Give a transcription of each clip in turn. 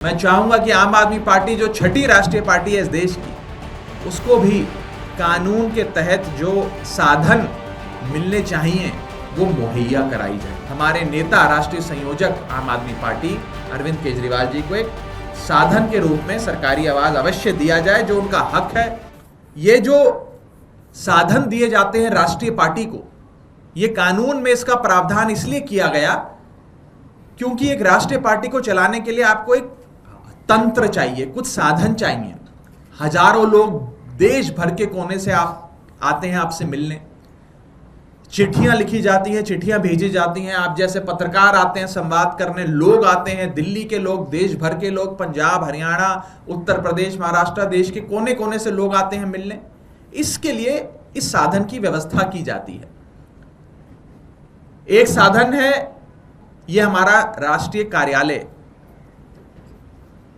मैं चाहूंगा कि आम आदमी पार्टी जो छठी राष्ट्रीय पार्टी है इस देश की, उसको भी कानून के तहत जो साधन मिलने चाहिए वो मुहैया कराई जाए। हमारे नेता, राष्ट्रीय संयोजक आम आदमी पार्टी अरविंद केजरीवाल जी को एक साधन के रूप में सरकारी आवाज अवश्य दिया जाए, जो उनका हक है। ये जो साधन दिए जाते हैं राष्ट्रीय पार्टी को, ये कानून में इसका प्रावधान इसलिए किया गया क्योंकि एक राष्ट्रीय पार्टी को चलाने के लिए आपको एक तंत्र चाहिए, कुछ साधन चाहिए। हजारों लोग देश भर के कोने से आप आते हैं आपसे मिलने, चिट्ठियां लिखी जाती हैं, चिट्ठियां भेजी जाती हैं, आप जैसे पत्रकार आते हैं संवाद करने, लोग आते हैं, दिल्ली के लोग, देश भर के लोग, पंजाब, हरियाणा, उत्तर प्रदेश, महाराष्ट्र, देश के कोने कोने से लोग आते हैं मिलने। इसके लिए इस साधन की व्यवस्था की जाती है। एक साधन है ये हमारा राष्ट्रीय कार्यालय।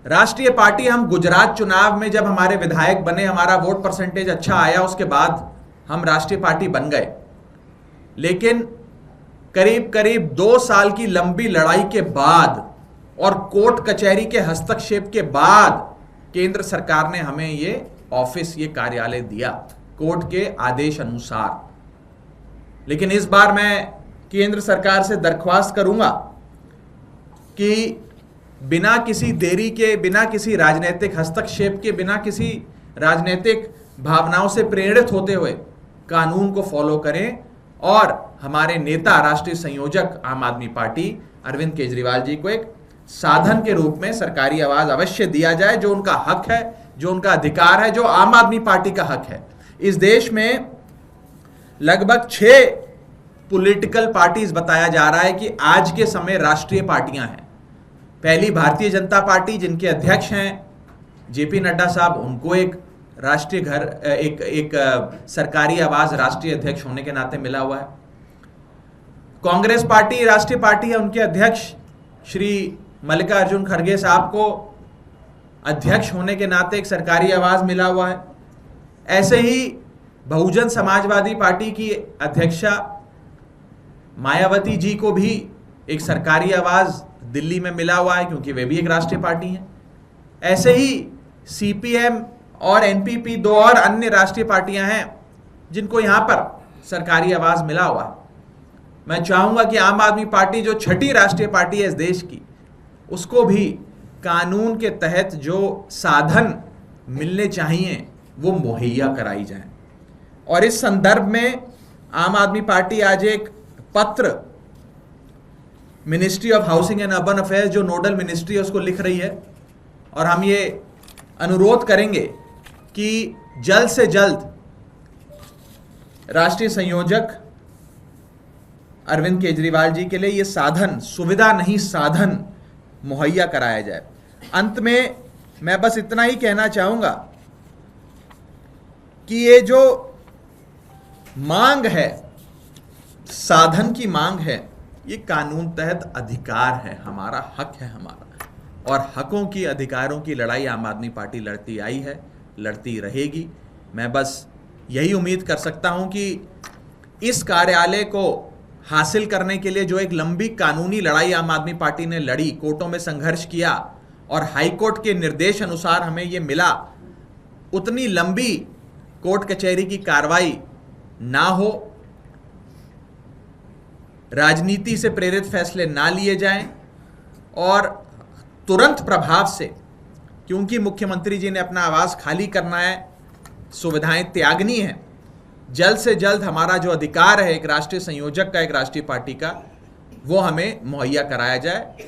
राष्ट्रीय पार्टी, हम गुजरात चुनाव में जब हमारे विधायक बने, हमारा वोट परसेंटेज अच्छा आया, उसके बाद हम राष्ट्रीय पार्टी बन गए। लेकिन करीब करीब 2 साल की लंबी लड़ाई के बाद और कोर्ट कचहरी के हस्तक्षेप के बाद केंद्र सरकार ने हमें ये ऑफिस, ये कार्यालय दिया कोर्ट के आदेश अनुसार। लेकिन इस बार मैं केंद्र सरकार से दरख्वास्त करूंगा कि बिना किसी देरी के, बिना किसी राजनीतिक हस्तक्षेप के, बिना किसी राजनीतिक भावनाओं से प्रेरित होते हुए कानून को फॉलो करें और हमारे नेता, राष्ट्रीय संयोजक आम आदमी पार्टी अरविंद केजरीवाल जी को एक साधन के रूप में सरकारी आवाज अवश्य दिया जाए, जो उनका हक है, जो उनका अधिकार है, जो आम आदमी पार्टी का हक है। इस देश में लगभग 6 पॉलिटिकल पार्टीज बताया जा रहा है कि आज के समय राष्ट्रीय पार्टियां हैं। पहली भारतीय जनता पार्टी, जिनके अध्यक्ष हैं जेपी नड्डा साहब, उनको एक राष्ट्रीय घर, एक सरकारी आवाज राष्ट्रीय अध्यक्ष होने के नाते मिला हुआ है। कांग्रेस पार्टी राष्ट्रीय पार्टी है, उनके अध्यक्ष श्री मल्लिकार्जुन खड़गे साहब को अध्यक्ष होने के नाते एक सरकारी आवाज मिला हुआ है। ऐसे ही बहुजन समाजवादी पार्टी की अध्यक्षा मायावती जी को भी एक सरकारी आवाज दिल्ली में मिला हुआ है, क्योंकि वे भी एक राष्ट्रीय पार्टी हैं। ऐसे ही सीपीएम और एनपीपी, 2 और अन्य राष्ट्रीय पार्टियां हैं जिनको यहां पर सरकारी आवाज मिला हुआ है। मैं चाहूंगा कि आम आदमी पार्टी जो छठी राष्ट्रीय पार्टी है इस देश की, उसको भी कानून के तहत जो साधन मिलने चाहिए वो मुहैया कराई जाए। और इस संदर्भ में आम आदमी पार्टी आज एक पत्र ministry of housing and urban affairs, जो नोडल मिनिस्ट्री है, उसको लिख रही है। और हम ये अनुरोध करेंगे कि जल्द से जल्द राष्ट्रीय संयोजक अरविंद केजरीवाल जी के लिए ये साधन, सुविधा नहीं साधन, मुहैया कराया जाए। अंत में मैं बस इतना ही कहना चाहूंगा कि ये जो मांग है, साधन की मांग है, ये कानून तहत अधिकार है, हमारा हक है हमारा। और हकों की, अधिकारों की लड़ाई आम आदमी पार्टी लड़ती आई है, लड़ती रहेगी। मैं बस यही उम्मीद कर सकता हूं कि इस कार्यालय को हासिल करने के लिए जो एक लंबी कानूनी लड़ाई आम आदमी पार्टी ने लड़ी, कोर्टों में संघर्ष किया और हाईकोर्ट के निर्देश अनुसार हमें ये मिला, उतनी लंबी कोर्ट कचहरी की कार्रवाई ना हो, राजनीति से प्रेरित फैसले ना लिए जाएं और तुरंत प्रभाव से, क्योंकि मुख्यमंत्री जी ने अपना आवास खाली करना है, सुविधाएं त्यागनी है, जल्द से जल्द हमारा जो अधिकार है एक राष्ट्रीय संयोजक का, एक राष्ट्रीय पार्टी का, वो हमें मुहैया कराया जाए।